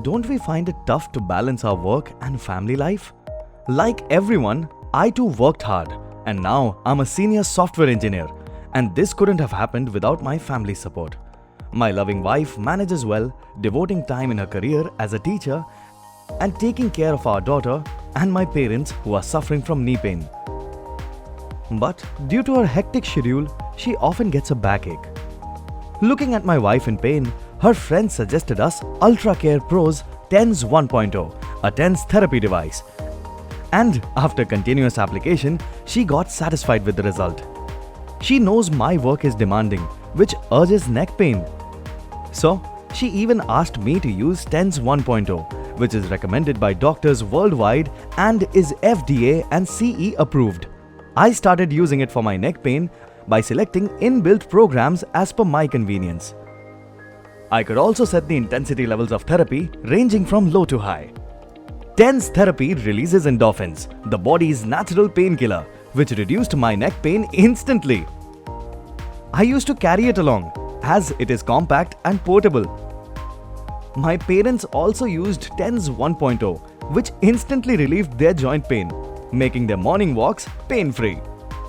don't we find it tough to balance our work and family life? Like everyone, I too worked hard, and now I'm a senior software engineer, and this couldn't have happened without my family support. My loving wife manages well, devoting time in her career as a teacher and taking care of our daughter and my parents who are suffering from knee pain. But due to her hectic schedule, she often gets a backache. Looking at my wife in pain, her friend suggested us UltraCare Pro's TENS 1.0, a TENS therapy device. And after continuous application, she got satisfied with the result. She knows my work is demanding, which urges neck pain. So, she even asked me to use TENS 1.0, which is recommended by doctors worldwide and is FDA and CE approved. I started using it for my neck pain by selecting inbuilt programs as per my convenience. I could also set the intensity levels of therapy ranging from low to high. TENS therapy releases endorphins, the body's natural painkiller, which reduced my neck pain instantly. I used to carry it along as it is compact and portable. My parents also used TENS 1.0, which instantly relieved their joint pain, making their morning walks pain-free.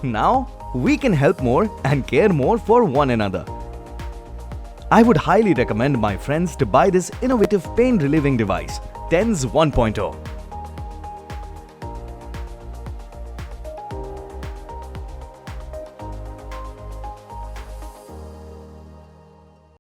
Now, we can help more and care more for one another. I would highly recommend my friends to buy this innovative pain-relieving device, TENS 1.0.